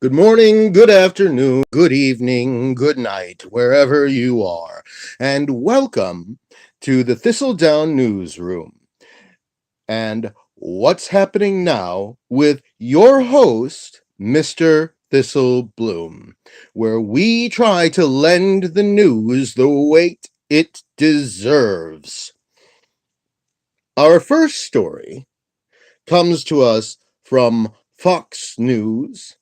Good morning, good afternoon, good evening, good night, wherever you are, and welcome to the Thistledown Newsroom. And what's happening now with your host, Mr. Thistle Bloom, where we try to lend the news the weight it deserves. Our first story comes to us from Fox News.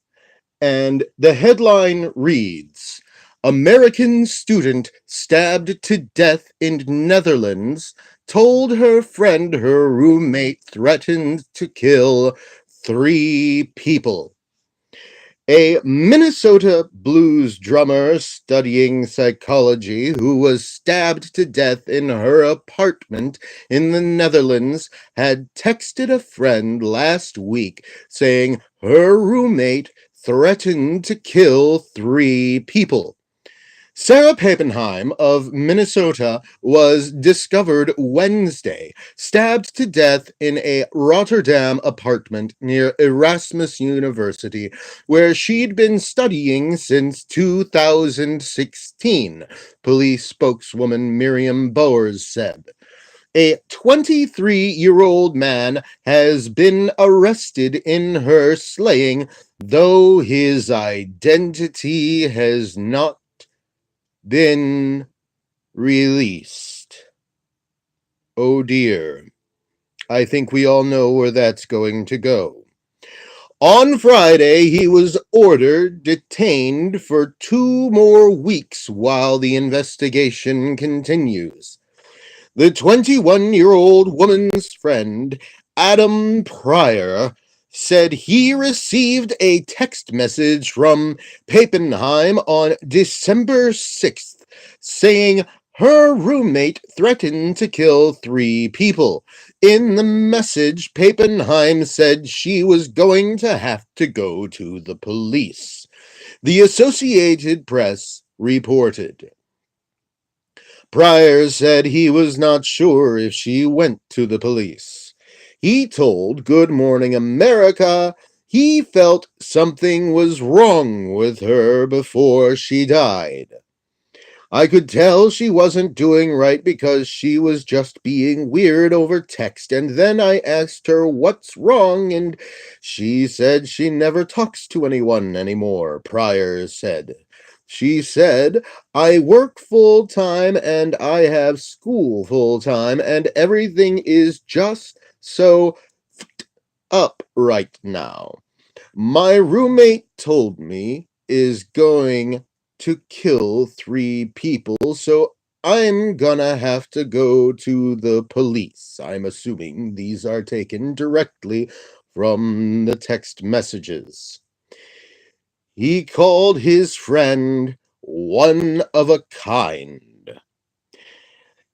And the headline reads, American student stabbed to death in Netherlands told her friend her roommate threatened to kill 3 people. A Minnesota blues drummer studying psychology who was stabbed to death in her apartment in the Netherlands had texted a friend last week saying her roommate threatened to kill 3 people. Sarah Pappenheim of Minnesota was discovered Wednesday, stabbed to death in a Rotterdam apartment near Erasmus University, where she'd been studying since 2016, police spokeswoman Miriam Bowers said. A 23-year-old man has been arrested in her slaying, though his identity has not been released. Oh dear. I think we all know where that's going to go. On Friday, he was ordered detained for 2 more weeks while the investigation continues. The 21-year-old woman's friend, Adam Pryor, said he received a text message from Pappenheim on December 6th saying her roommate threatened to kill 3 people. In the message, Pappenheim said she was going to have to go to the police. The Associated Press reported. Pryor said he was not sure if she went to the police. He told Good Morning America he felt something was wrong with her before she died. I could tell she wasn't doing right because she was just being weird over text, and then I asked her what's wrong, and she said she never talks to anyone anymore, Pryor said. She said, I work full-time and I have school full-time, and everything is just so up right now. My roommate told me is going to kill 3 people, so I'm gonna have to go to the police. I'm assuming these are taken directly from the text messages. He called his friend one of a kind.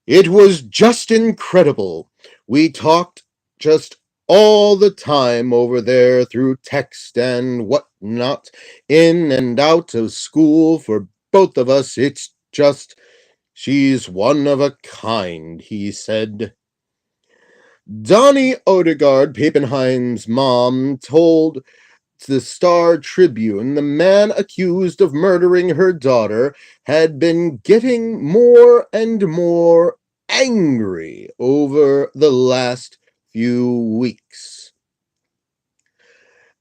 It was just incredible. We talked just all the time over there through text and whatnot, in and out of school for both of us. It's just, she's one of a kind, he said. Donnie Odegaard, Pappenheim's mom, told the Star Tribune the man accused of murdering her daughter had been getting more and more angry over the last few weeks.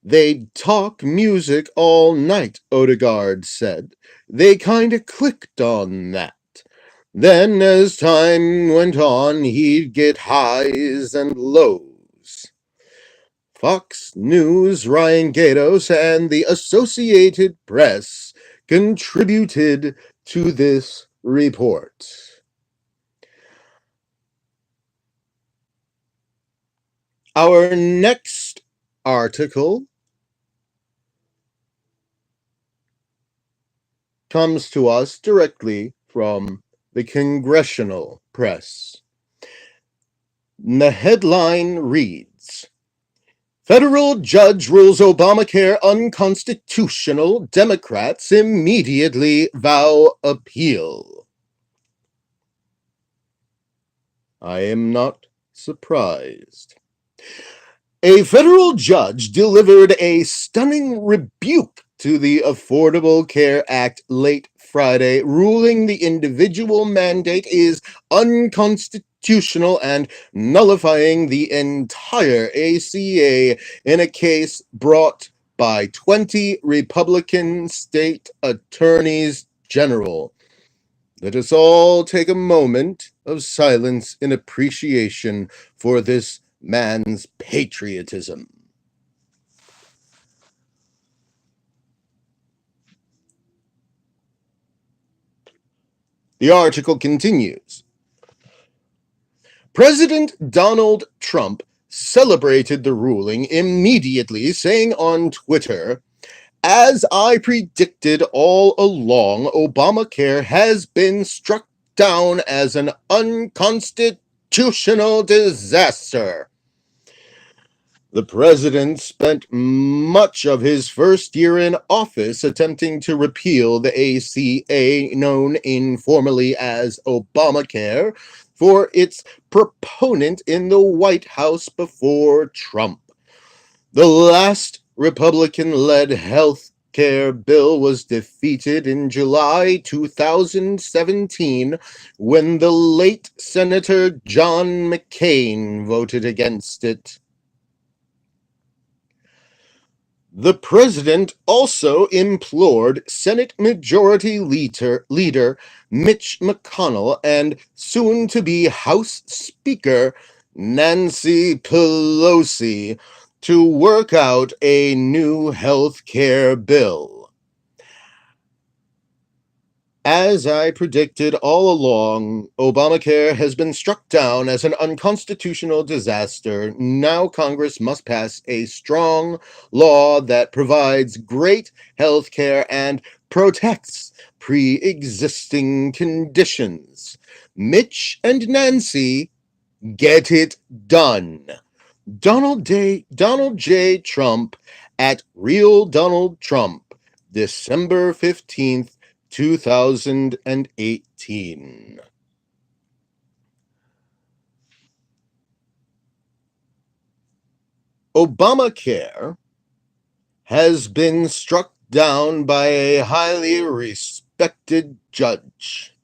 They'd talk music all night, Odegaard said. They kinda clicked on that. Then, as time went on, he'd get highs and lows. Fox News, Ryan Gatos, and the Associated Press contributed to this report. Our next article comes to us directly from the Congressional Press. The headline reads, Federal judge rules Obamacare unconstitutional. Democrats immediately vow appeal. I am not surprised. A federal judge delivered a stunning rebuke to the Affordable Care Act late Friday, ruling the individual mandate is unconstitutional and nullifying the entire ACA in a case brought by 20 Republican state attorneys general. Let us all take a moment of silence in appreciation for this man's patriotism. The article continues. President Donald Trump celebrated the ruling immediately, saying on Twitter, "As I predicted all along, Obamacare has been struck down as an unconstitutional disaster." The president spent much of his first year in office attempting to repeal the ACA, known informally as Obamacare, for its proponent in the White House before Trump. The last Republican-led health care bill was defeated in July 2017 when the late Senator John McCain voted against it. The president also implored Senate Majority Leader Mitch McConnell and soon-to-be House Speaker Nancy Pelosi to work out a new health care bill. As I predicted all along, Obamacare has been struck down as an unconstitutional disaster. Now Congress must pass a strong law that provides great health care and protects pre-existing conditions. Mitch and Nancy, get it done. Donald J. Trump at Real Donald Trump, December 15th, 2018. Obamacare has been struck down by a highly respected judge.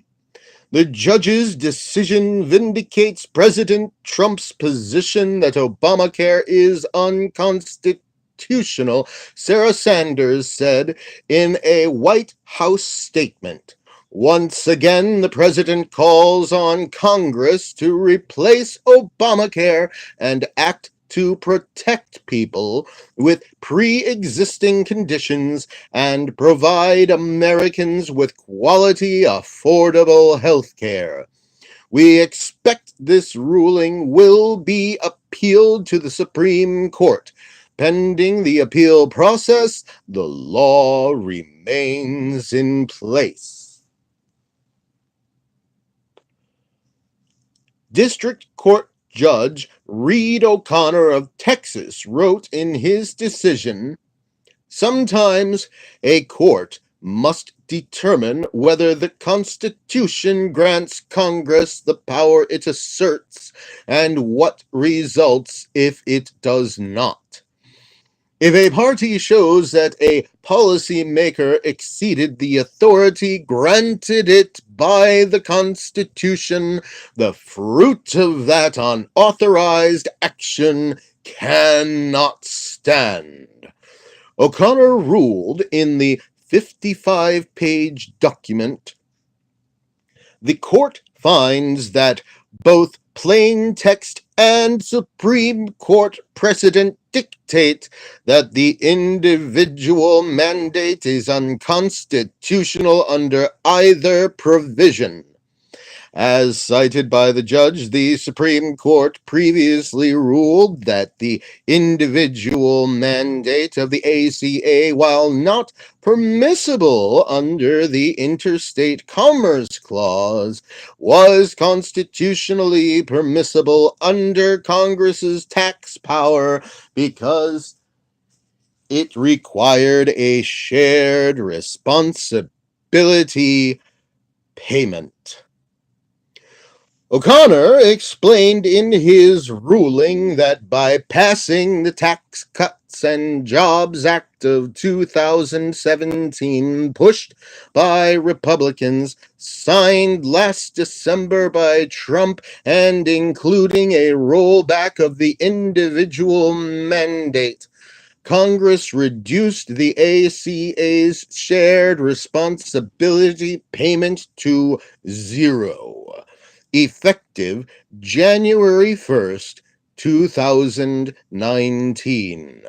The judge's decision vindicates President Trump's position that Obamacare is unconstitutional, Sarah Sanders said in a White House statement. Once again, the president calls on Congress to replace Obamacare and act to protect people with pre-existing conditions and provide Americans with quality, affordable health care. We expect this ruling will be appealed to the Supreme Court. Pending the appeal process, the law remains in place. District Court Judge Reed O'Connor of Texas wrote in his decision, "Sometimes a court must determine whether the Constitution grants Congress the power it asserts and what results if it does not. If a party shows that a policymaker exceeded the authority granted it by the Constitution, the fruit of that unauthorized action cannot stand." O'Connor ruled in the 55-page document, "The court finds that both plain text and Supreme Court precedent dictate that the individual mandate is unconstitutional under either provision." As cited by the judge, the Supreme Court previously ruled that the individual mandate of the ACA, while not permissible under the Interstate Commerce Clause, was constitutionally permissible under Congress's tax power because it required a shared responsibility payment. O'Connor explained in his ruling that by passing the Tax Cuts and Jobs Act of 2017, pushed by Republicans, signed last December by Trump, and including a rollback of the individual mandate, Congress reduced the ACA's shared responsibility payment to zero, effective January 1st, 2019.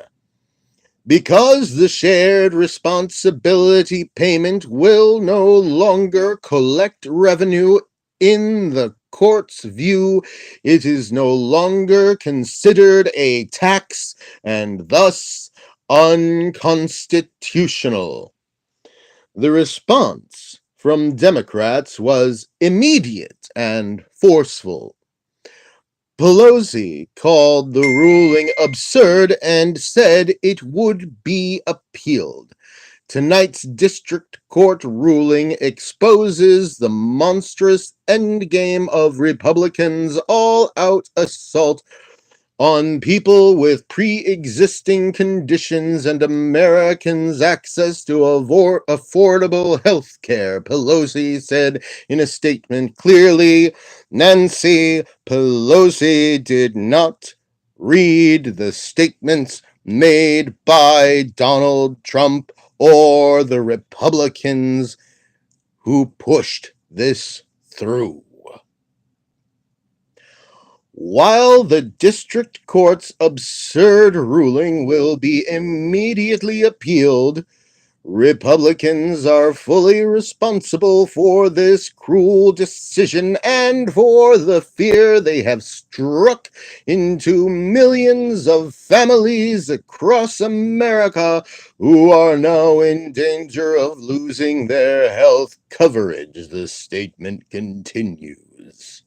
Because the shared responsibility payment will no longer collect revenue in the court's view, it is no longer considered a tax and thus unconstitutional. The response from Democrats was immediate and forceful. Pelosi called the ruling absurd and said it would be appealed. Tonight's district court ruling exposes the monstrous endgame of Republicans' all-out assault on people with pre-existing conditions and Americans' access to affordable health care, Pelosi said in a statement. Clearly, Nancy Pelosi did not read the statements made by Donald Trump or the Republicans who pushed this through. While the district court's absurd ruling will be immediately appealed, Republicans are fully responsible for this cruel decision and for the fear they have struck into millions of families across America who are now in danger of losing their health coverage, the statement continues.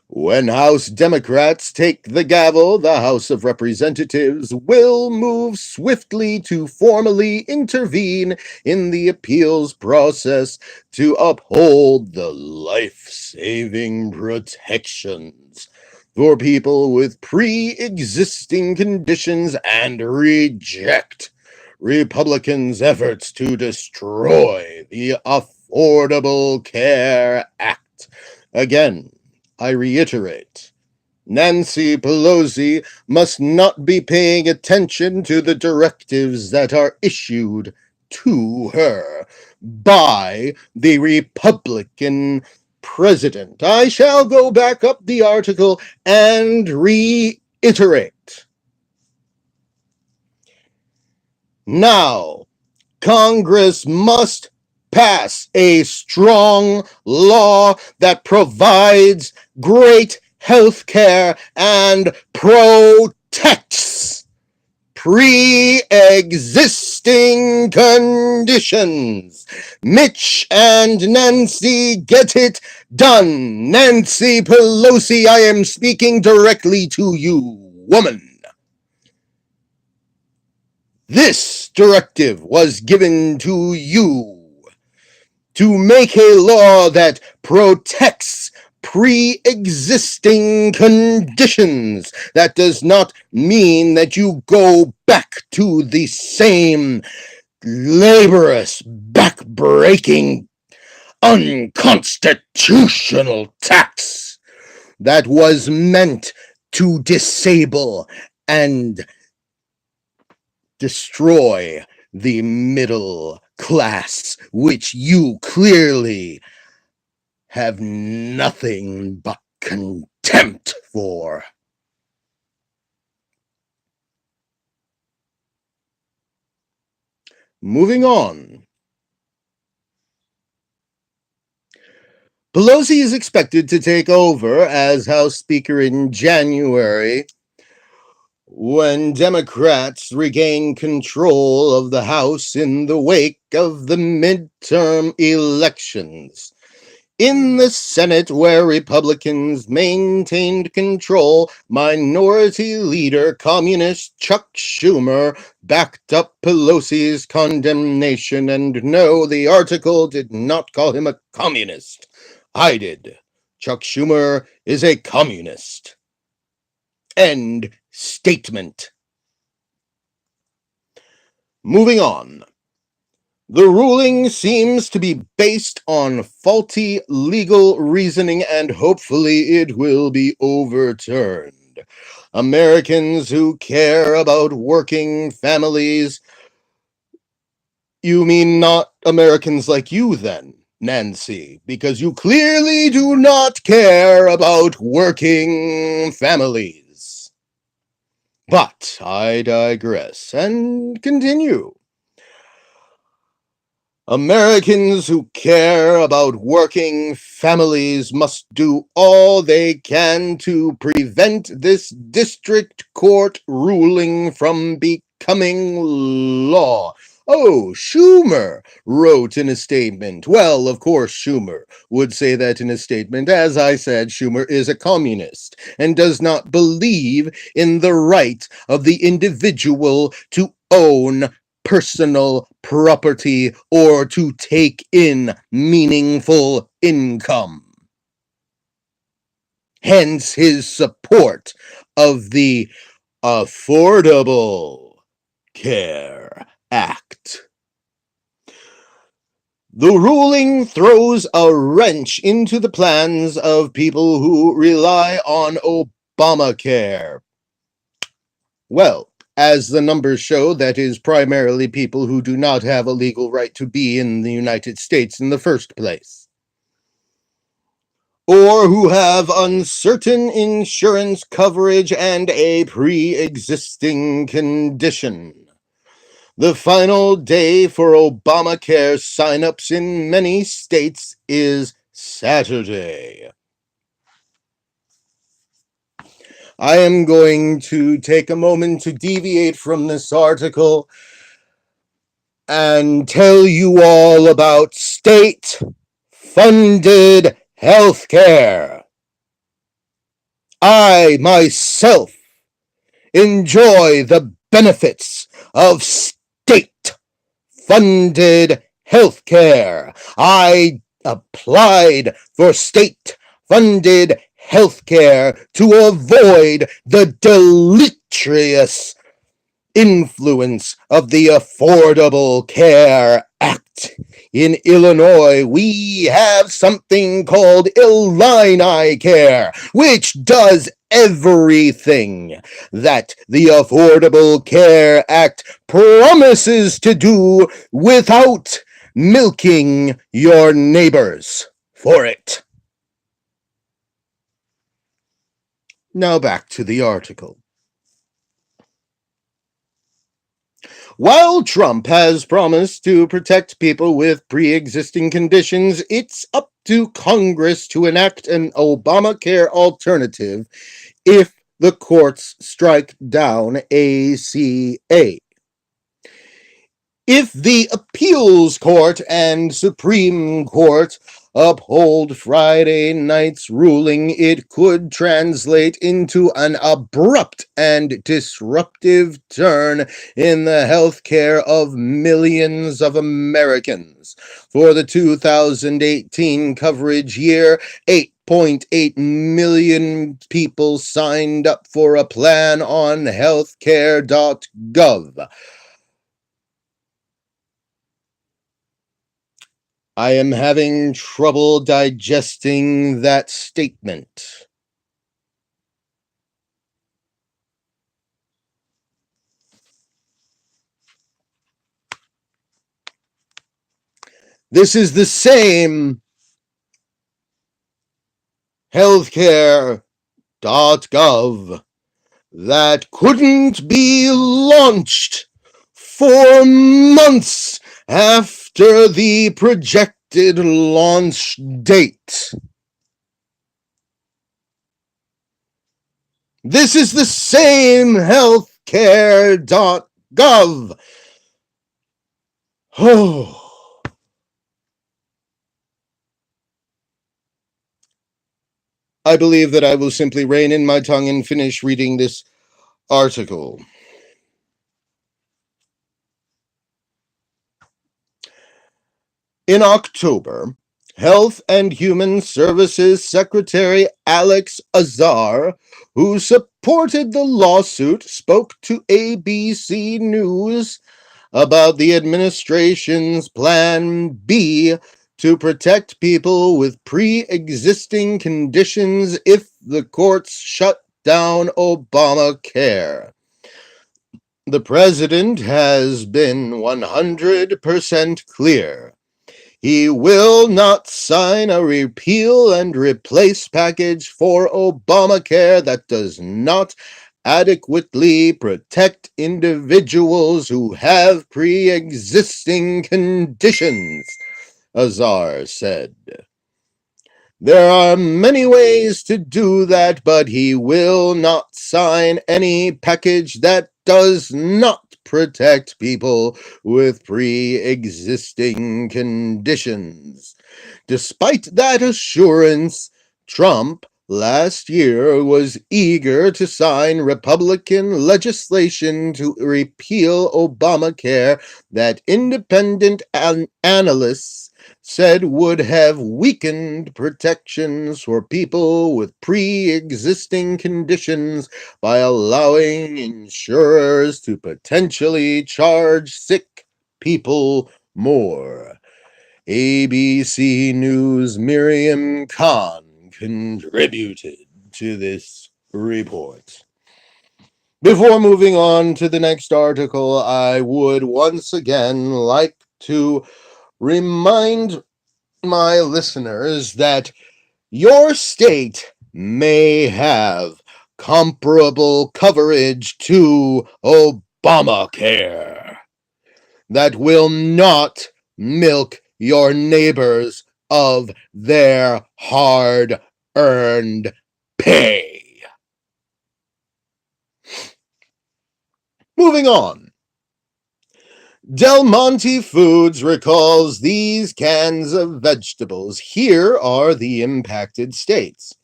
When House Democrats take the gavel, the House of Representatives will move swiftly to formally intervene in the appeals process to uphold the life-saving protections for people with pre-existing conditions and reject Republicans' efforts to destroy the Affordable Care Act. Again, I reiterate, Nancy Pelosi must not be paying attention to the directives that are issued to her by the Republican president. I shall go back up the article and reiterate. Now, Congress must pass a strong law that provides great health care and protects pre-existing conditions. Mitch and Nancy, get it done. Nancy Pelosi, I am speaking directly to you, woman. This directive was given to you to make a law that protects pre-existing conditions. That does not mean that you go back to the same laborious, back-breaking, unconstitutional tax that was meant to disable and destroy the middle class, which you clearly have nothing but contempt for. Moving on. Pelosi is expected to take over as House Speaker in January, when Democrats regain control of the House in the wake of the midterm elections. In the Senate, where Republicans maintained control, Minority Leader Communist Chuck Schumer backed up Pelosi's condemnation. And no, the article did not call him a communist. I did. Chuck Schumer is a communist. End statement. Moving on. The ruling seems to be based on faulty legal reasoning, and hopefully it will be overturned. Americans who care about working families. You mean not Americans like you, then, Nancy, because you clearly do not care about working families. But I digress and continue. Americans who care about working families must do all they can to prevent this district court ruling from becoming law. Oh, Schumer wrote in a statement. Well, of course, Schumer would say that in a statement. As I said, Schumer is a communist and does not believe in the right of the individual to own personal property or to take in meaningful income. Hence his support of the Affordable Care Act. The ruling throws a wrench into the plans of people who rely on Obamacare. Well, as the numbers show, that is primarily people who do not have a legal right to be in the United States in the first place, or who have uncertain insurance coverage and a pre-existing condition. The final day for Obamacare sign-ups in many states is Saturday. I am going to take a moment to deviate from this article and tell you all about state-funded healthcare. I myself enjoy the benefits of state-funded healthcare. I applied for state-funded healthcare to avoid the deleterious influence of the Affordable Care Act. In Illinois, we have something called Illini Care, which does everything that the Affordable Care Act promises to do without milking your neighbors for it. Now back to the article. While Trump has promised to protect people with pre-existing conditions, it's up to Congress to enact an Obamacare alternative if the courts strike down ACA. If the appeals court and Supreme Court uphold Friday night's ruling, it could translate into an abrupt and disruptive turn in the health care of millions of Americans. For the 2018 coverage year, 8.8 million people signed up for a plan on healthcare.gov. I am having trouble digesting that statement. This is the same healthcare.gov that couldn't be launched for months after the projected launch date. This is the same healthcare.gov. Oh. I believe that I will simply rein in my tongue and finish reading this article. In October, Health and Human Services Secretary Alex Azar, who supported the lawsuit, spoke to ABC News about the administration's Plan B to protect people with pre-existing conditions if the courts shut down Obamacare. The president has been 100% clear. He will not sign a repeal and replace package for Obamacare that does not adequately protect individuals who have pre-existing conditions, Azar said. There are many ways to do that, but he will not sign any package that does not protect people with pre-existing conditions. Despite that assurance, Trump last year was eager to sign Republican legislation to repeal Obamacare that independent analysts said would have weakened protections for people with pre-existing conditions by allowing insurers to potentially charge sick people more. ABC News' Miriam Khan contributed to this report. Before moving on to the next article, I would once again like to remind my listeners that your state may have comparable coverage to Obamacare that will not milk your neighbors of their hard-earned pay. Moving on. Del Monte Foods recalls these cans of vegetables. Here are the impacted states.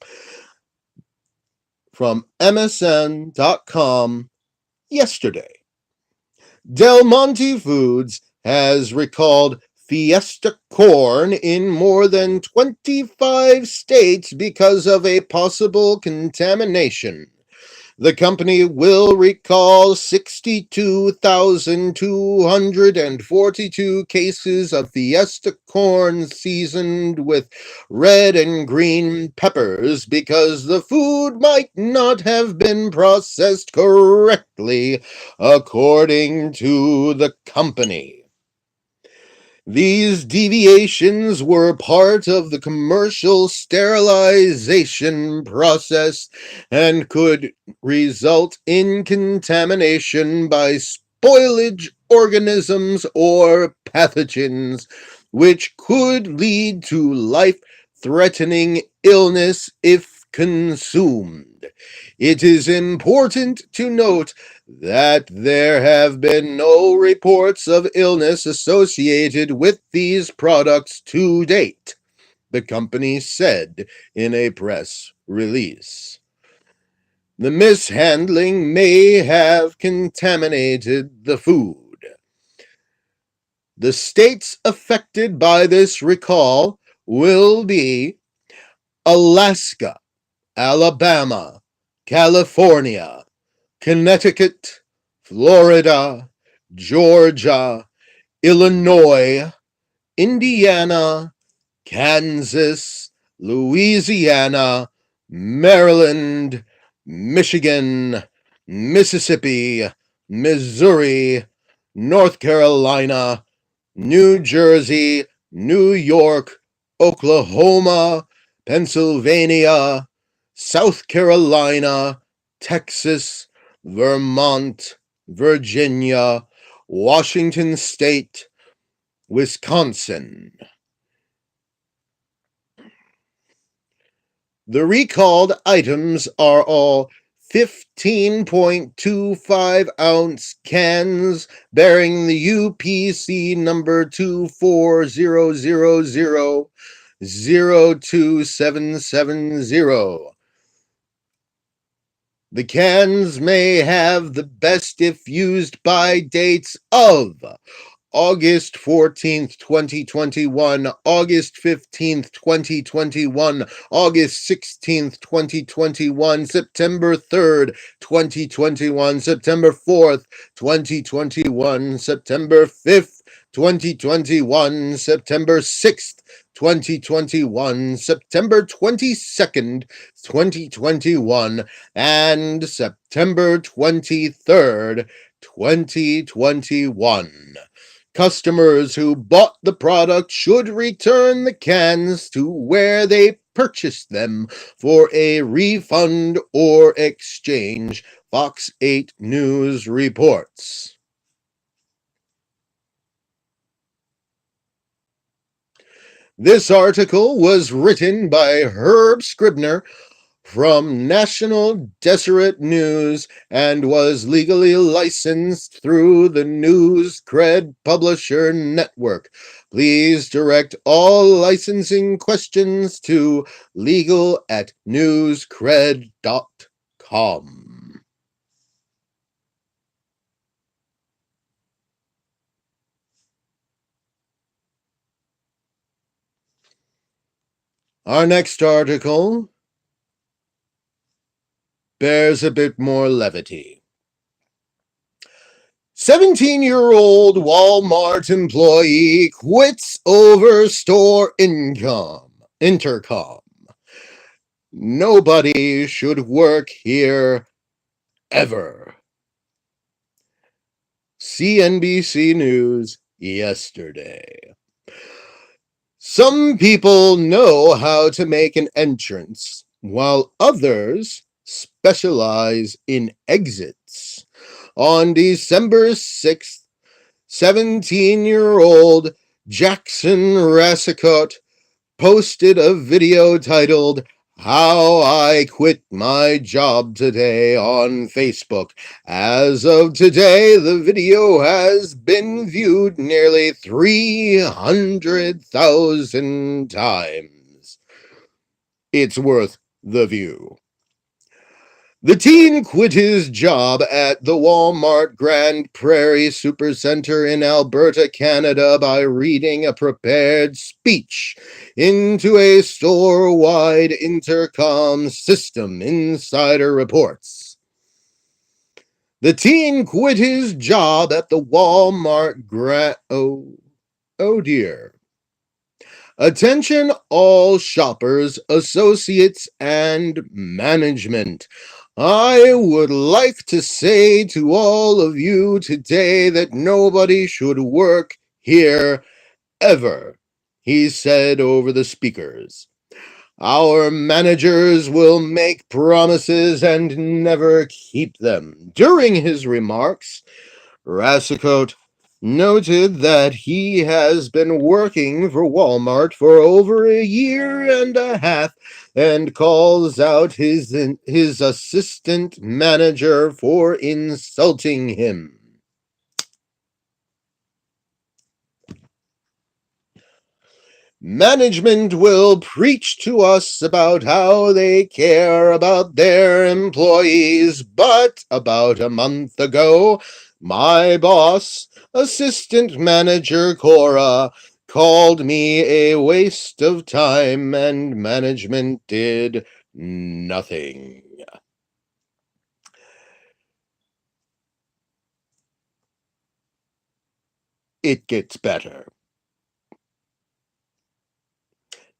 From MSN.com yesterday. Del Monte Foods has recalled Fiesta corn in more than 25 states because of a possible contamination. The company will recall 62,242 cases of Fiesta corn seasoned with red and green peppers because the food might not have been processed correctly, according to the company. These deviations were part of the commercial sterilization process and could result in contamination by spoilage organisms or pathogens, which could lead to life-threatening illness if consumed. It is important to note that there have been no reports of illness associated with these products to date, the company said in a press release. The mishandling may have contaminated the food. The states affected by this recall will be Alaska, Alabama, California, Connecticut, Florida, Georgia, Illinois, Indiana, Kansas, Louisiana, Maryland, Michigan, Mississippi, Missouri, North Carolina, New Jersey, New York, Oklahoma, Pennsylvania, South Carolina, Texas, Vermont, Virginia, Washington State, Wisconsin. The recalled items are all 15.25-ounce cans bearing the UPC number 24000027770. The cans may have the best if used by dates of August 14th, 2021, August 15th, 2021, August 16th, 2021, September 3rd, 2021, September 4th, 2021, September 5th, 2021, September 6th, 2021, September 22nd, 2021, and September 23rd, 2021. Customers who bought the product should return the cans to where they purchased them for a refund or exchange, Fox 8 News reports. This article was written by Herb Scribner from National Deseret News and was legally licensed through the Newscred Publisher Network. Please direct all licensing questions to legal@newscred.com. Our next article bears a bit more levity. 17-year-old Walmart employee quits over store intercom. Nobody should work here ever. CNBC News yesterday. Some people know how to make an entrance, while others specialize in exits. On December 6th, 17-year-old Jackson Rassicot posted a video titled "How I Quit My Job Today" on Facebook. As of today, the video has been viewed nearly 300,000 times. It's worth the view. The teen quit his job at the Walmart Grand Prairie Supercenter in Alberta, Canada, by reading a prepared speech into a store-wide intercom system, Insider reports. The teen quit his job at the Walmart Oh dear. Attention all shoppers, associates, and management. I would like to say to all of you today that nobody should work here ever, he said over the speakers. Our managers will make promises and never keep them. During his remarks, Rassicot noted that he has been working for Walmart for over a year and a half and calls out his assistant manager for insulting him. Management will preach to us about how they care about their employees, but about a month ago, my boss, assistant manager Cora, called me a waste of time, and management did nothing. It gets better.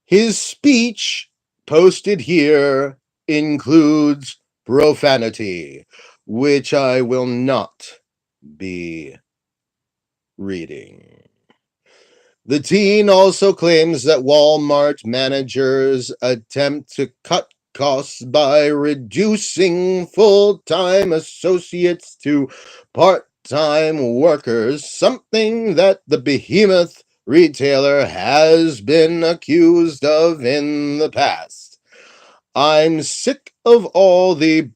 His speech, posted here, includes profanity, which I will not be reading. The teen also claims that Walmart managers attempt to cut costs by reducing full-time associates to part-time workers, something that the behemoth retailer has been accused of in the past. I'm sick of all the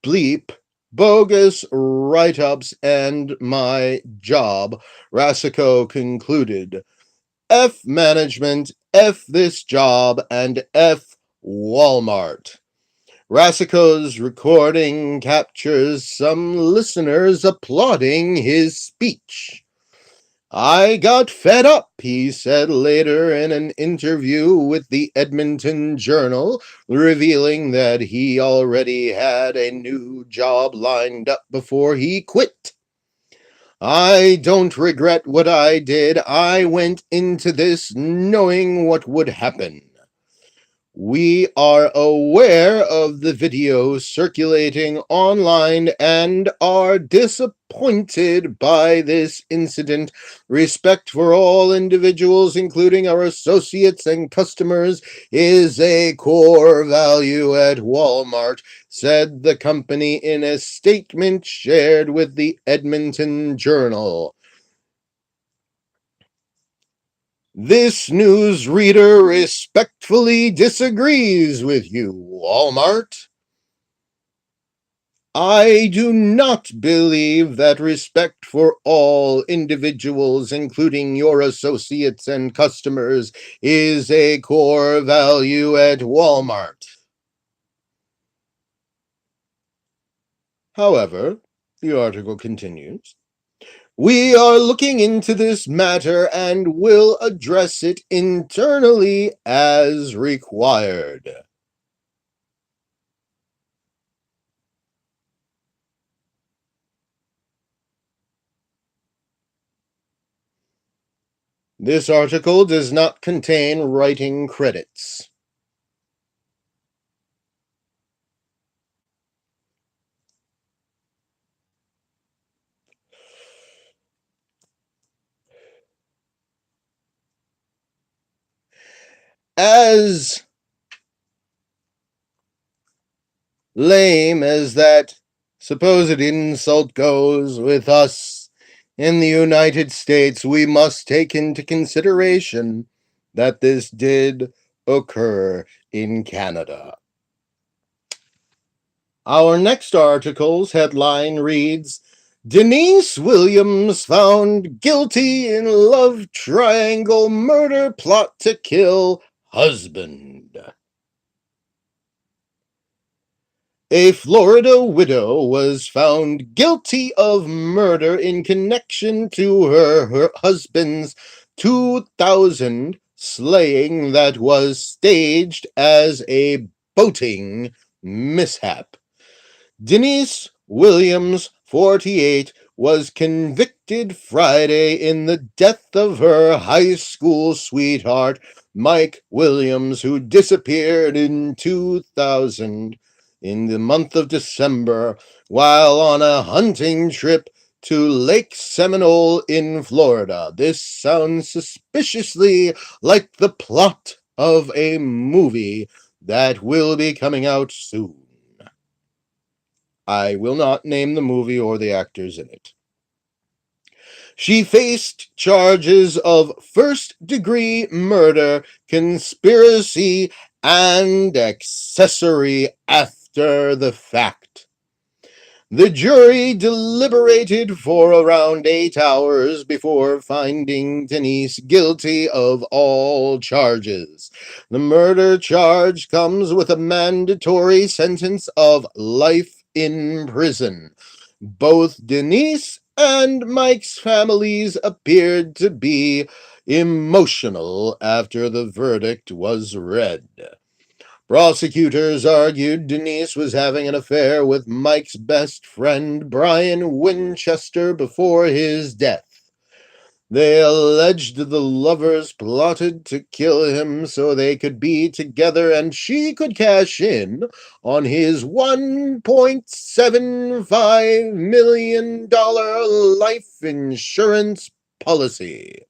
bleep, bogus write-ups, and my job, Rassicot concluded. F management, F this job, and F Walmart. Rassicot's recording captures some listeners applauding his speech. I got fed up, he said later in an interview with the Edmonton Journal, revealing that he already had a new job lined up before he quit. I don't regret what I did. I went into this knowing what would happen. We are aware of the videos circulating online and are disappointed by this incident. Respect for all individuals, including our associates and customers, is a core value at Walmart, said the company in a statement shared with the Edmonton Journal. This newsreader respectfully disagrees with you, Walmart. I do not believe that respect for all individuals, including your associates and customers, is a core value at Walmart. However, the article continues. We are looking into this matter and will address it internally as required. This article does not contain writing credits. As lame as that supposed insult goes, with us in the United States, we must take into consideration that this did occur in Canada. Our next article's headline reads, Denise Williams found guilty in love triangle murder plot to kill husband. A Florida widow was found guilty of murder in connection to her husband's 2000 slaying that was staged as a boating mishap. Denise Williams, 48, was convicted Friday in the death of her high school sweetheart, Mike Williams, who disappeared in 2000 in the month of December while on a hunting trip to Lake Seminole in Florida. This sounds suspiciously like the plot of a movie that will be coming out soon. I will not name the movie or the actors in it. She faced charges of first-degree murder, conspiracy, and accessory after the fact. The jury deliberated for around 8 hours before finding Denise guilty of all charges. The murder charge comes with a mandatory sentence of life in prison. Both Denise and Mike's families appeared to be emotional after the verdict was read. Prosecutors argued Denise was having an affair with Mike's best friend, Brian Winchester, before his death. They alleged the lovers plotted to kill him so they could be together and she could cash in on his $1.75 million life insurance policy.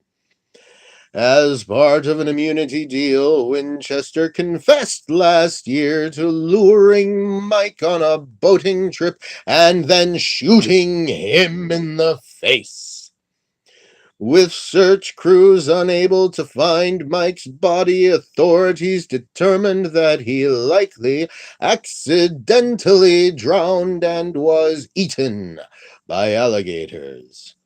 As part of an immunity deal, Winchester confessed last year to luring Mike on a boating trip and then shooting him in the face. With search crews unable to find Mike's body, authorities determined that he likely accidentally drowned and was eaten by alligators.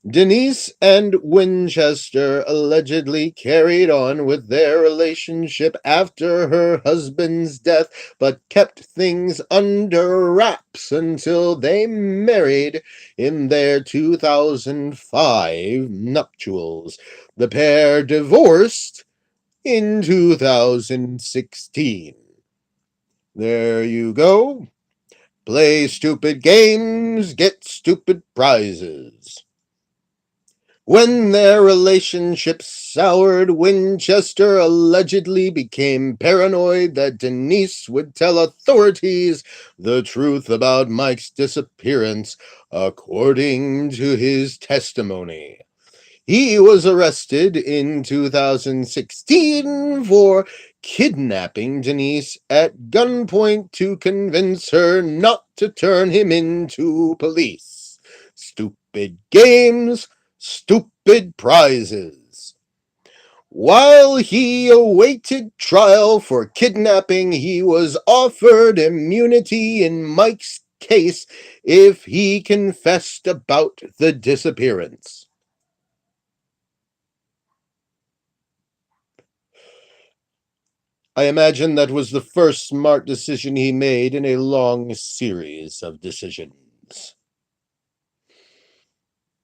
Denise and Winchester allegedly carried on with their relationship after her husband's death, but kept things under wraps until they married in their 2005 nuptials. The pair divorced in 2016. There you go. Play stupid games, get stupid prizes. When their relationship soured, Winchester allegedly became paranoid that Denise would tell authorities the truth about Mike's disappearance, according to his testimony. He was arrested in 2016 for kidnapping Denise at gunpoint to convince her not to turn him into police. Stupid games, stupid prizes. While he awaited trial for kidnapping, he was offered immunity in Mike's case if he confessed about the disappearance. I imagine that was the first smart decision he made in a long series of decisions.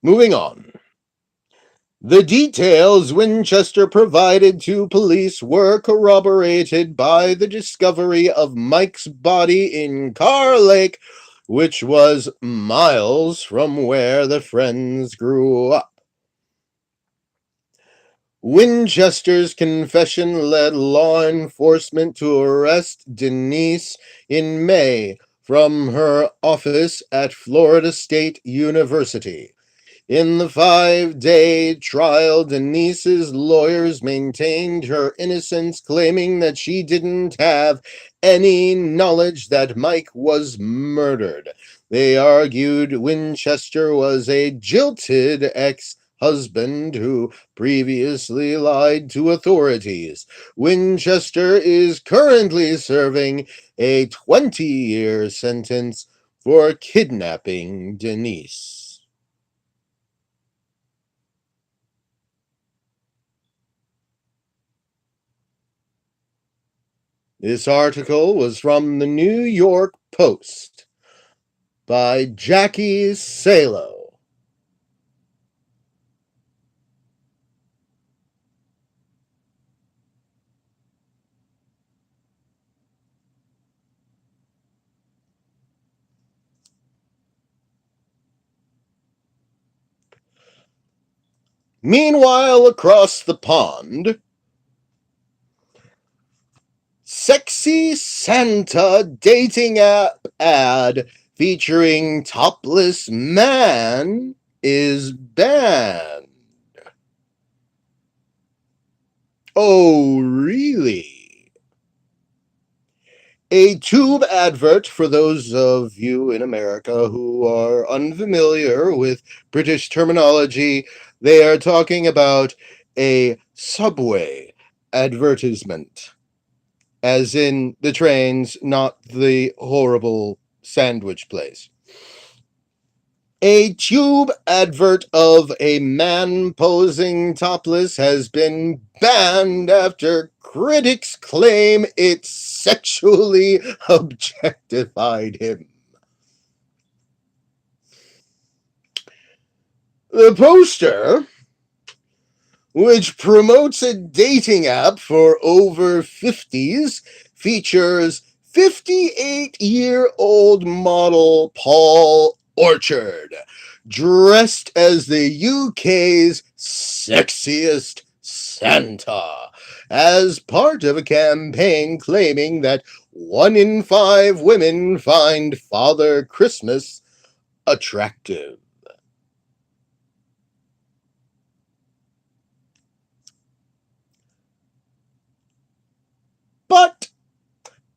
Moving on. The details Winchester provided to police were corroborated by the discovery of Mike's body in Car Lake, which was miles from where the friends grew up. Winchester's confession led law enforcement to arrest Denise in May from her office at Florida State University. In the 5-day trial, Denise's lawyers maintained her innocence, claiming that she didn't have any knowledge that Mike was murdered. They argued Winchester was a jilted ex-husband who previously lied to authorities. Winchester is currently serving a 20-year sentence for kidnapping Denise. This article was from the New York Post by Jackie Salo. Meanwhile, across the pond, Sexy Santa dating app ad featuring topless man is banned. Oh, really? A tube advert, for those of you in America who are unfamiliar with British terminology, they are talking about a subway advertisement. As in the trains, not the horrible sandwich place. A tube advert of a man posing topless has been banned after critics claim it sexually objectified him. The poster, which promotes a dating app for over 50s, features 58-year-old model Paul Orchard, dressed as the UK's sexiest Santa, as part of a campaign claiming that 1 in 5 women find Father Christmas attractive. But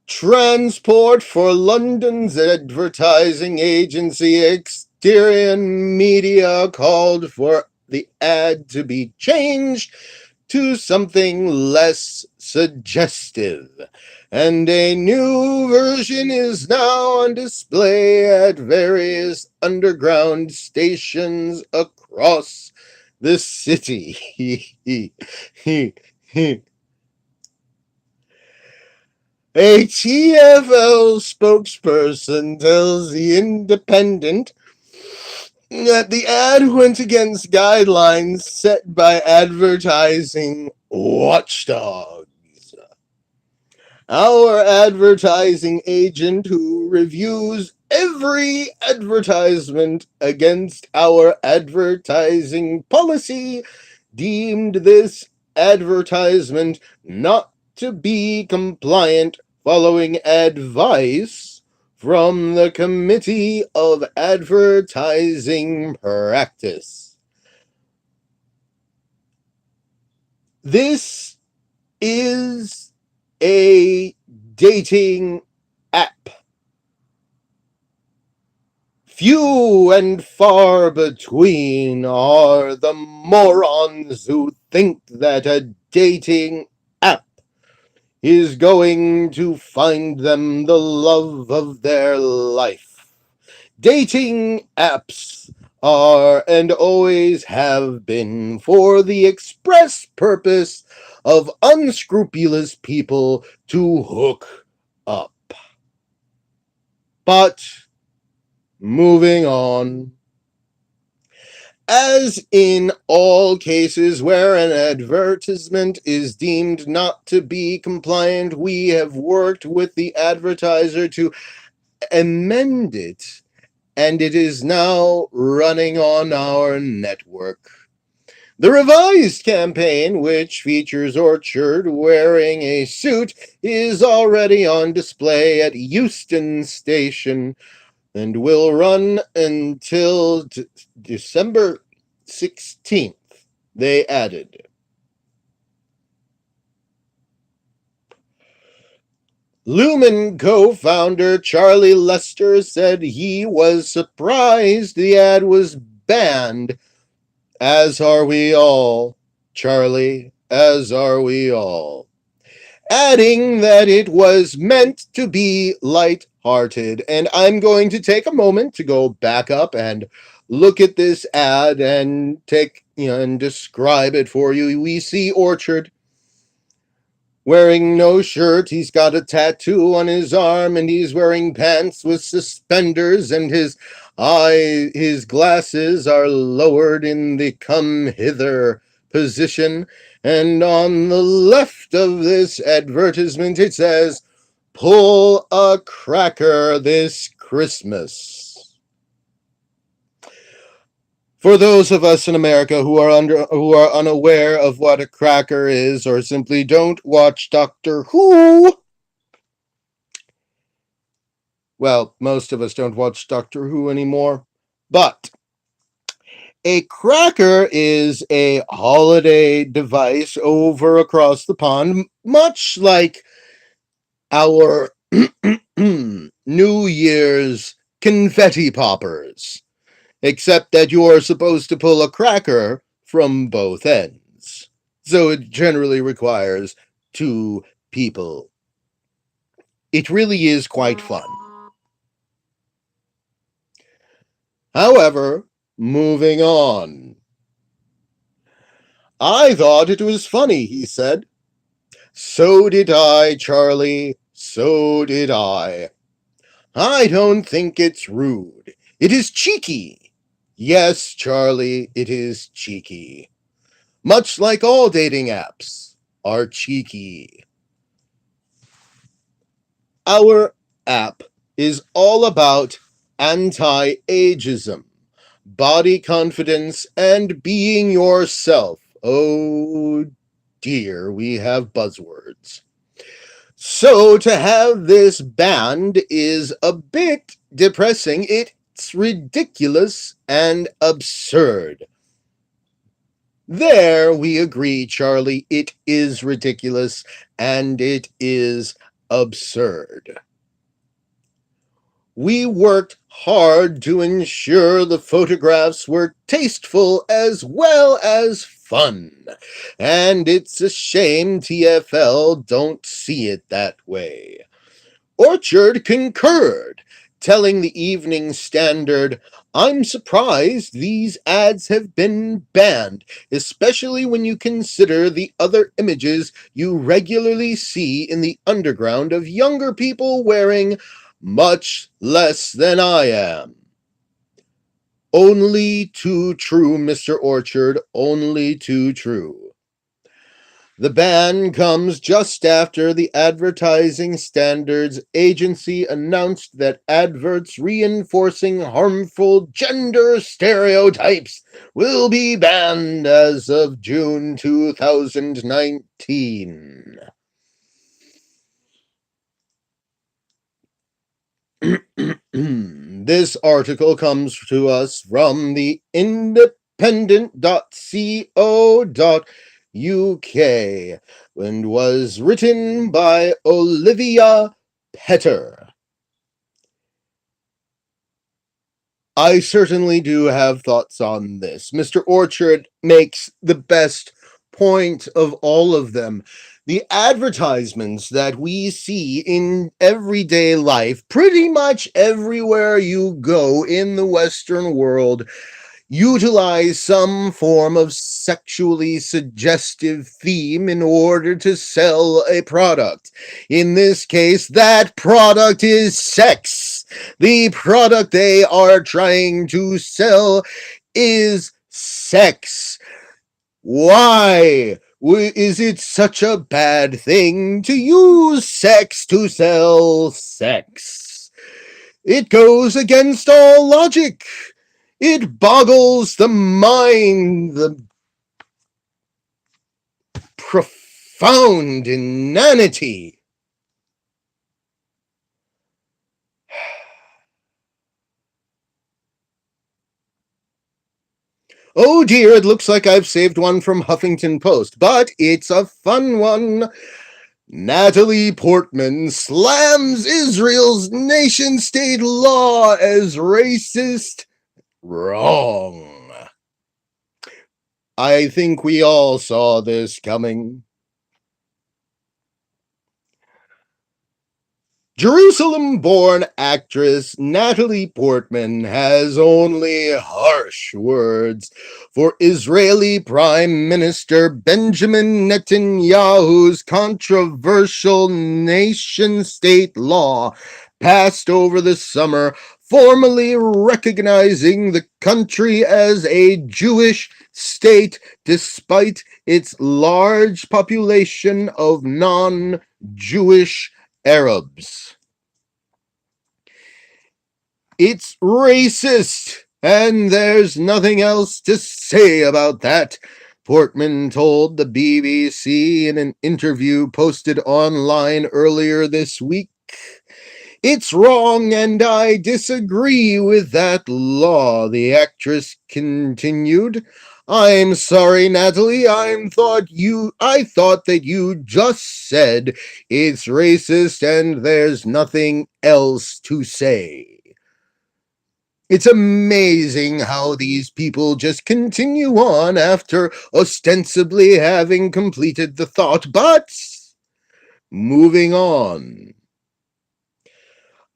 Transport for London's advertising agency Exterior Media called for the ad to be changed to something less suggestive, and a new version is now on display at various underground stations across the city. A TFL spokesperson tells The Independent that the ad went against guidelines set by advertising watchdogs. Our advertising agent, who reviews every advertisement against our advertising policy, deemed this advertisement not to be compliant following advice from the Committee of Advertising Practice. This is a dating app. Few and far between are the morons who think that a dating app is going to find them the love of their life. Dating apps are and always have been for the express purpose of unscrupulous people to hook up. But moving on. As in all cases where an advertisement is deemed not to be compliant, we have worked with the advertiser to amend it, and it is now running on our network. The revised campaign, which features Orchard wearing a suit, is already on display at Euston Station and will run until December 16th, they added. Lumen co-founder Charlie Lester said he was surprised the ad was banned. As are we all, Charlie, as are we all. Adding that it was meant to be light-hearted. And I'm going to take a moment to go back up and look at this ad and and describe it for you. We see Orchard wearing no shirt. He's got a tattoo on his arm, and he's wearing pants with suspenders, and his glasses are lowered in the come hither position. And on the left of this advertisement, it says, "Pull a cracker this Christmas." For those of us in America who are unaware of what a cracker is, or simply don't watch Doctor Who, well, most of us don't watch Doctor Who anymore, but a cracker is a holiday device over across the pond, much like our New Year's confetti poppers, except that you are supposed to pull a cracker from both ends. So it generally requires two people. It really is quite fun. However, moving on. "I thought it was funny," he said. "So did I, Charlie. So did I. I don't think it's rude. It is cheeky. Yes, Charlie, it is cheeky. Much like all dating apps are cheeky. Our app is all about anti-ageism, body confidence, and being yourself. Oh dear, we have buzzwords. So to have this banned is a bit depressing. It's ridiculous and absurd." There we agree, Charlie. It is ridiculous and it is absurd. We worked hard to ensure the photographs were tasteful as well as fun, and it's a shame TFL don't see it that way. Orchard concurred, telling the Evening Standard, "I'm surprised these ads have been banned, especially when you consider the other images you regularly see in the underground of younger people wearing much less than I am." Only too true, Mr. Orchard, only too true. The ban comes just after the Advertising Standards Agency announced that adverts reinforcing harmful gender stereotypes will be banned as of June 2019. This article comes to us from the independent.co.uk and was written by Olivia Petter. I certainly do have thoughts on this. Mr. Orchard makes the best point of all of them. The advertisements that we see in everyday life, pretty much everywhere you go in the Western world, utilize some form of sexually suggestive theme in order to sell a product. In this case, that product is sex. The product they are trying to sell is sex. Why is it such a bad thing to use sex to sell sex? It goes against all logic. It boggles the mind, the profound inanity. Oh dear, it looks like I've saved one from Huffington Post, but it's a fun one. Natalie Portman slams Israel's nation-state law as racist. Wrong. I think we all saw this coming. Jerusalem-born actress Natalie Portman has only harsh words for Israeli Prime Minister Benjamin Netanyahu's controversial nation-state law passed over the summer, formally recognizing the country as a Jewish state despite its large population of non-Jewish Arabs. It's racist, and there's nothing else to say about that, Portman told the BBC in an interview posted online earlier this week. It's wrong, and I disagree with that law, the actress continued. I'm sorry, Natalie. I thought that you just said it's racist and there's nothing else to say. It's amazing how these people just continue on after ostensibly having completed the thought, but moving on.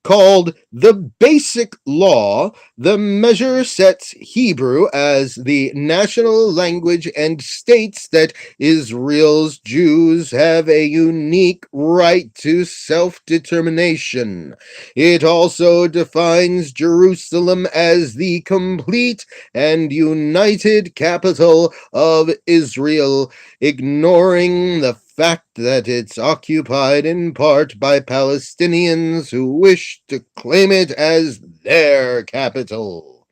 Called the Basic Law, the measure sets Hebrew as the national language and states that Israel's Jews have a unique right to self-determination. It also defines Jerusalem as the complete and united capital of Israel, ignoring the fact that it's occupied in part by Palestinians who wish to claim it as their capital.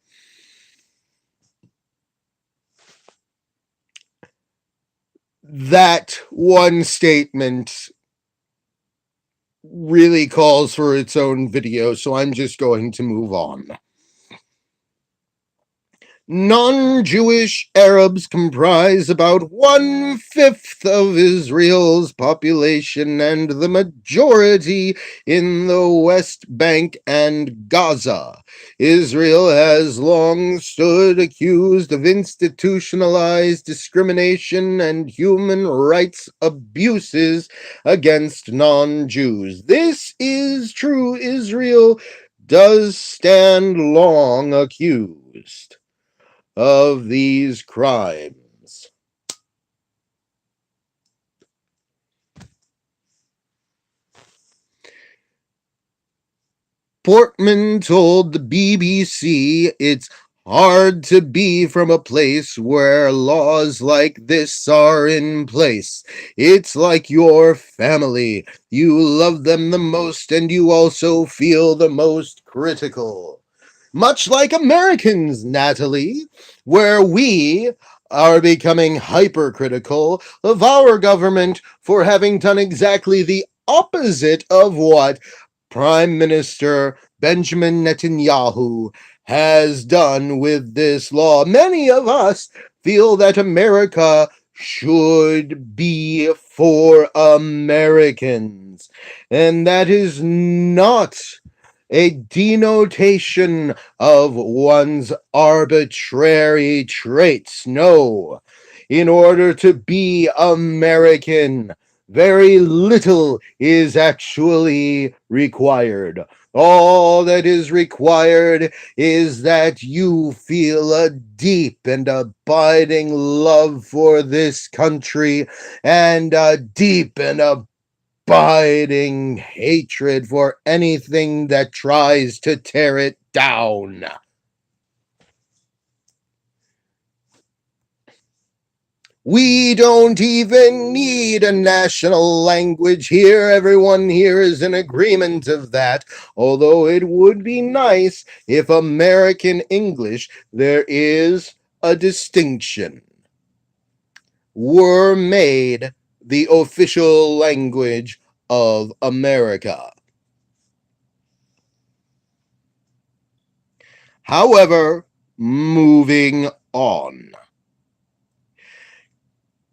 That one statement really calls for its own video, so I'm just going to move on. Non-Jewish Arabs comprise about 1/5 of Israel's population and the majority in the West Bank and Gaza. Israel has long stood accused of institutionalized discrimination and human rights abuses against non-Jews. This is true. Israel does stand long accused of these crimes. Portman told the BBC it's hard to be from a place where laws like this are in place. It's like your family. You love them the most and you also feel the most critical. Much like Americans, Natalie, where we are becoming hypercritical of our government for having done exactly the opposite of what Prime Minister Benjamin Netanyahu has done with this law. Many of us feel that America should be for Americans, and that is not a denotation of one's arbitrary traits. No. In order to be American, very little is actually required. All that is required is that you feel a deep and abiding love for this country and a deep and abiding hatred for anything that tries to tear it down. We don't even need a national language here. Everyone here is in agreement of that. Although it would be nice if American English, there is a distinction, were made the official language of America. However, moving on.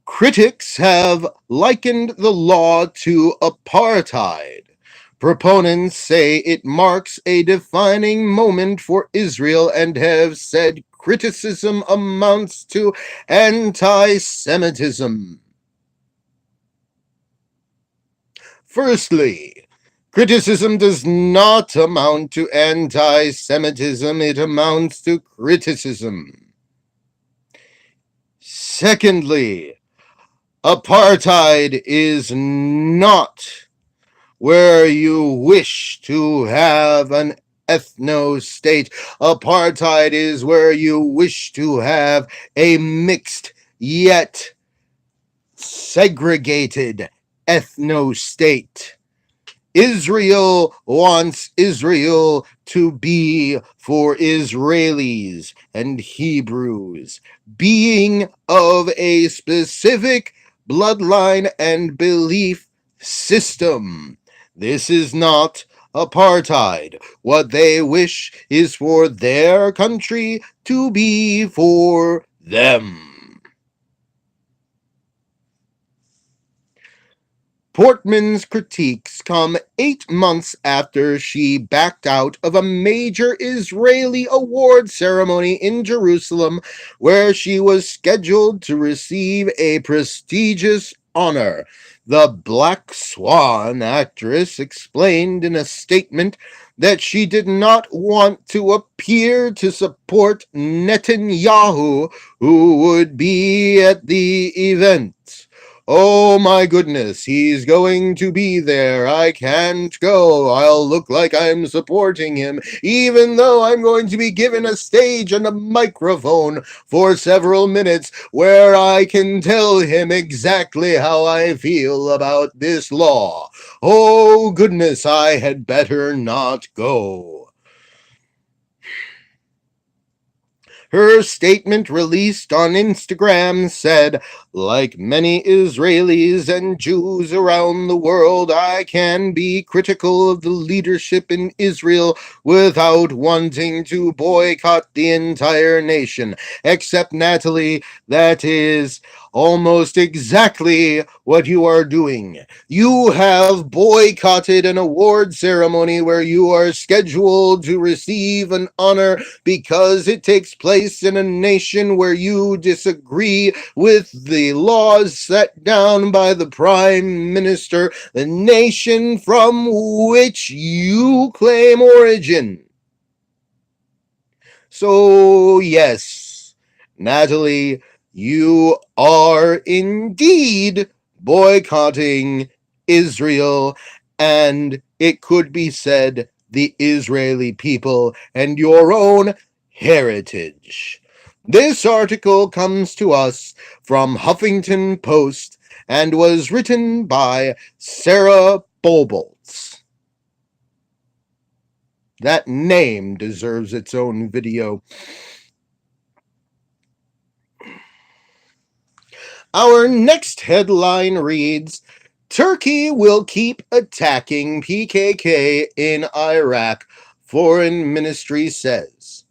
Critics have likened the law to apartheid. Proponents say it marks a defining moment for Israel and have said criticism amounts to anti-Semitism. Firstly, criticism does not amount to anti-Semitism, it amounts to criticism. Secondly, apartheid is not where you wish to have an ethno-state. Apartheid is where you wish to have a mixed yet segregated ethno-state. Israel wants Israel to be for Israelis and Hebrews, being of a specific bloodline and belief system. This is not apartheid. What they wish is for their country to be for them. Portman's critiques come 8 months after she backed out of a major Israeli award ceremony in Jerusalem, where she was scheduled to receive a prestigious honor. The Black Swan actress explained in a statement that she did not want to appear to support Netanyahu, who would be at the event. Oh my goodness, he's going to be there. I can't go. I'll look like I'm supporting him, even though I'm going to be given a stage and a microphone for several minutes where I can tell him exactly how I feel about this law. Oh goodness, I had better not go. Her statement released on Instagram said, "Like many Israelis and Jews around the world, I can be critical of the leadership in Israel without wanting to boycott the entire nation. Except, Natalie, that is almost exactly what you are doing. You have boycotted an award ceremony where you are scheduled to receive an honor because it takes place in a nation where you disagree with the laws set down by the Prime Minister, the nation from which you claim origin." So, yes, Natalie, you are indeed boycotting Israel, and it could be said the Israeli people and your own heritage. This article comes to us from Huffington Post and was written by Sarah Bobolts. That name deserves its own video. Our next headline reads, "Turkey will keep attacking PKK in Iraq," Foreign Ministry says.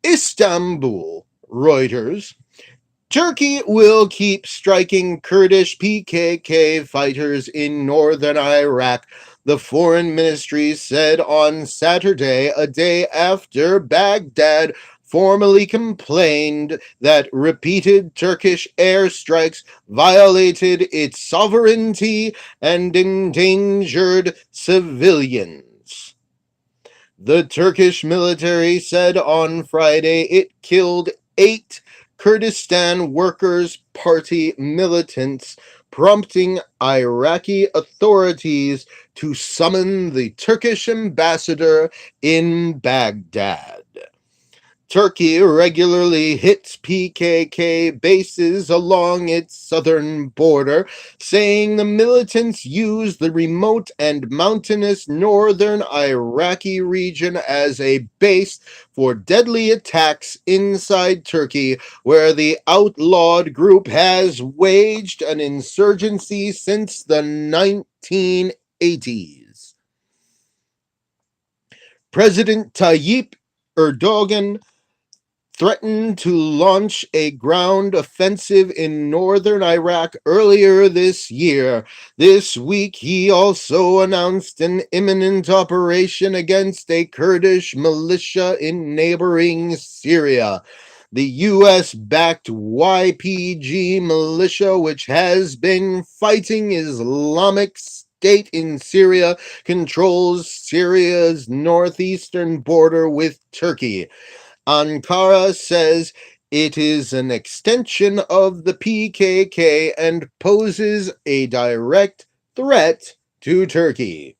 Istanbul, Reuters. "Turkey will keep striking Kurdish PKK fighters in northern Iraq," the Foreign Ministry said on Saturday, a day after Baghdad formally complained that repeated Turkish airstrikes violated its sovereignty and endangered civilians. The Turkish military said on Friday it killed 8 Kurdistan Workers' Party militants, prompting Iraqi authorities to summon the Turkish ambassador in Baghdad. Turkey regularly hits PKK bases along its southern border, saying the militants use the remote and mountainous northern Iraqi region as a base for deadly attacks inside Turkey, where the outlawed group has waged an insurgency since the 1980s. President Tayyip Erdogan threatened to launch a ground offensive in northern Iraq earlier this year. This week, he also announced an imminent operation against a Kurdish militia in neighboring Syria. The U.S.-backed YPG militia, which has been fighting Islamic State in Syria, controls Syria's northeastern border with Turkey. Ankara says it is an extension of the PKK and poses a direct threat to Turkey.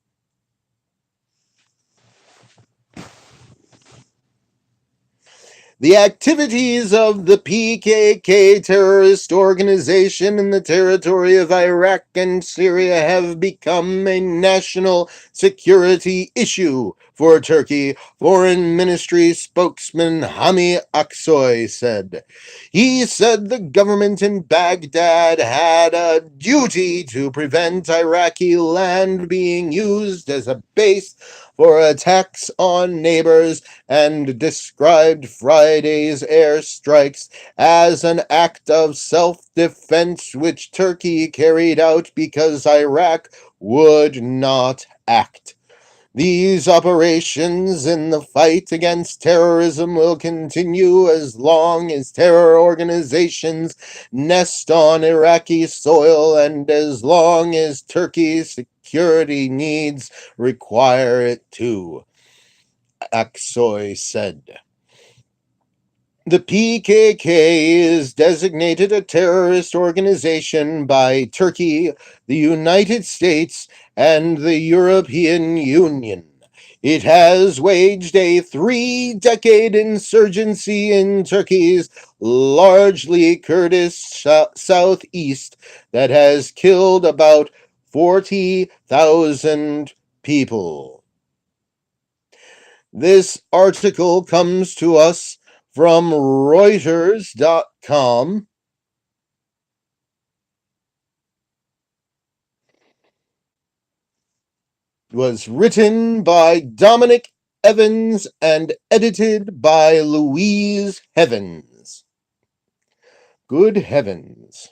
The activities of the PKK terrorist organization in the territory of Iraq and Syria have become a national security issue for Turkey, Foreign Ministry spokesman Hami Aksoy said. He said the government in Baghdad had a duty to prevent Iraqi land being used as a base for attacks on neighbors, and described Friday's airstrikes as an act of self-defense which Turkey carried out because Iraq would not act. These operations in the fight against terrorism will continue as long as terror organizations nest on Iraqi soil and as long as Turkey's security needs require it to, Aksoy said. The PKK is designated a terrorist organization by Turkey, the United States, and the European Union. It has waged a 3-decade insurgency in Turkey's largely Kurdish southeast that has killed about 40,000 people. This article comes to us from Reuters.com. Was written by Dominic Evans and edited by Louise Heavens. Good heavens.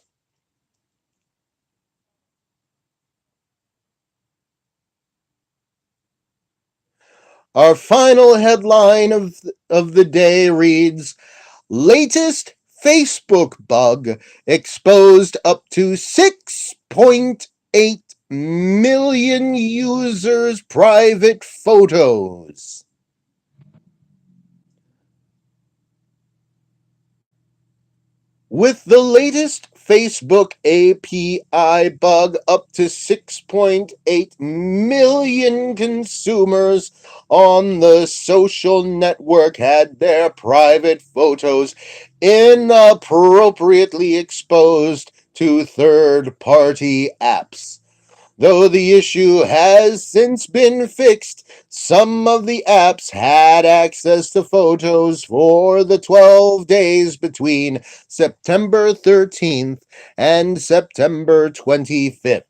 Our final headline of the day reads, Latest Facebook bug exposed up to 6.8 million users' private photos. With the latest Facebook API bug, up to 6.8 million consumers on the social network had their private photos inappropriately exposed to third-party apps. Though the issue has since been fixed, some of the apps had access to photos for the 12 days between September 13th and September 25th.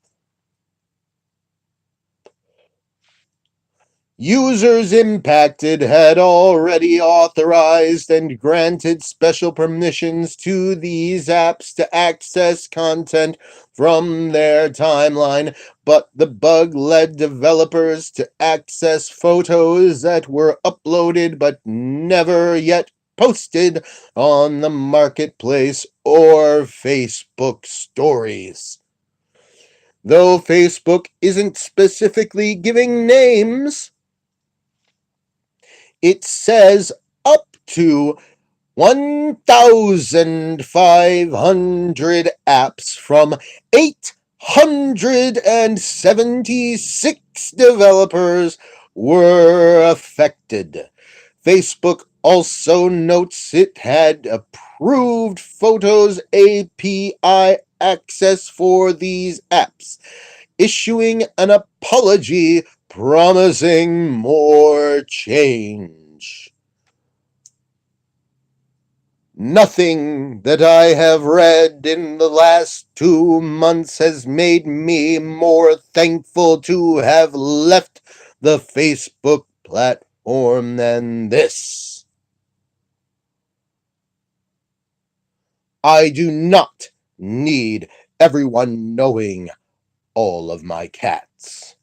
Users impacted had already authorized and granted special permissions to these apps to access content from their timeline, but the bug led developers to access photos that were uploaded but never yet posted on the marketplace or Facebook stories. Though Facebook isn't specifically giving names, it says up to 1,500 apps from 876 developers were affected. Facebook also notes it had approved Photos API access for these apps, issuing an apology promising more change. Nothing that I have read in the last 2 months has made me more thankful to have left the Facebook platform than this. I do not need everyone knowing all of my cats.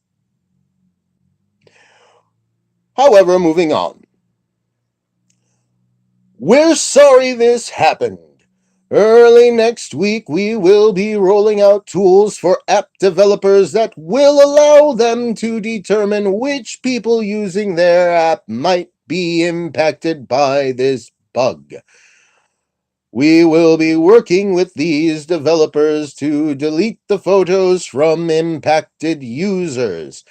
However, moving on. We're sorry this happened. Early next week, we will be rolling out tools for app developers that will allow them to determine which people using their app might be impacted by this bug. We will be working with these developers to delete the photos from impacted users,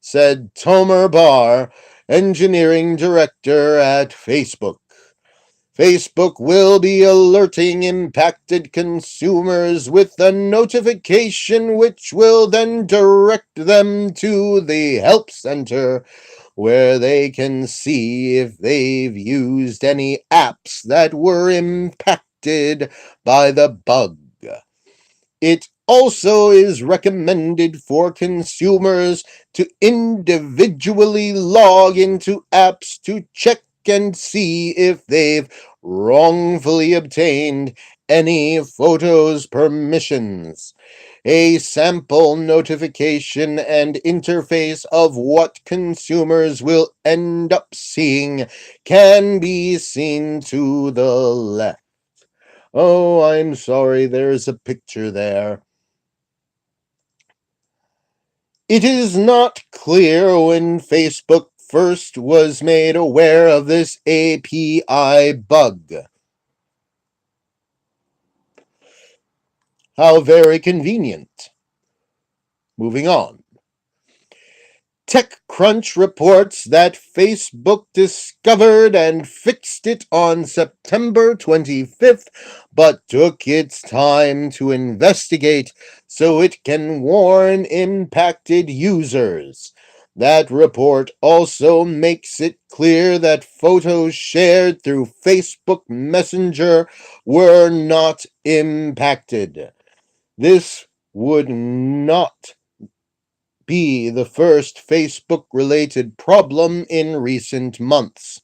said Tomer Bar, engineering director at Facebook. Facebook will be alerting impacted consumers with a notification which will then direct them to the Help Center, where they can see if they've used any apps that were impacted by the bug. It also is recommended for consumers to individually log into apps to check and see if they've wrongfully obtained any photos permissions. A sample notification and interface of what consumers will end up seeing can be seen to the left. Oh, I'm sorry, there's a picture there. It is not clear when Facebook first was made aware of this API bug. How very convenient. Moving on. TechCrunch reports that Facebook discovered and fixed it on September 25th, but took its time to investigate so it can warn impacted users. That report also makes it clear that photos shared through Facebook Messenger were not impacted. This would not be the first Facebook-related problem in recent months.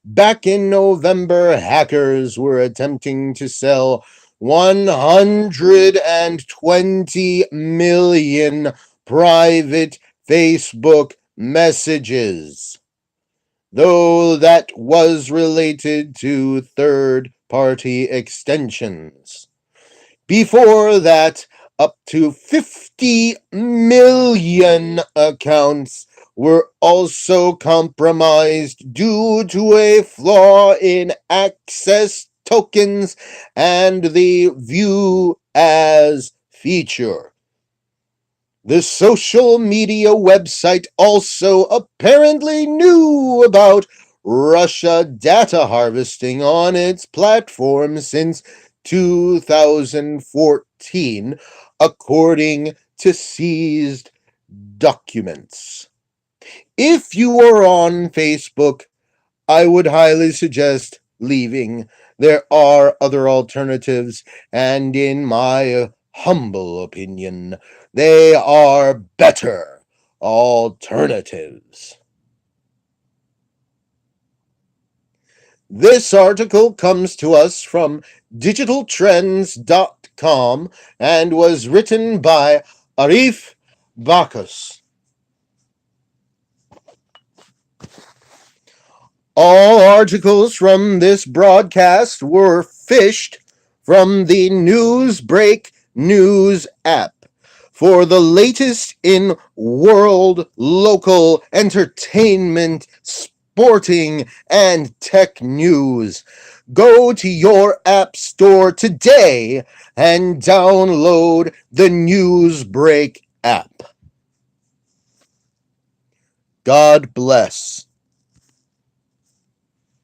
Back in November, hackers were attempting to sell 120 million private Facebook messages, though that was related to third-party extensions. Before that, up to 50 million accounts were also compromised due to a flaw in access tokens and the view as feature. The social media website also apparently knew about Russia data harvesting on its platform since 2014, according to seized documents. If you are on Facebook, I would highly suggest leaving. There are other alternatives, and in my humble opinion, they are better alternatives. This article comes to us from digitaltrends.com and was written by Arif Bacchus. All articles from this broadcast were fished from the Newsbreak News app. For the latest in world, local, entertainment, sporting, and tech news, go to your app store today and download the Newsbreak app. God bless.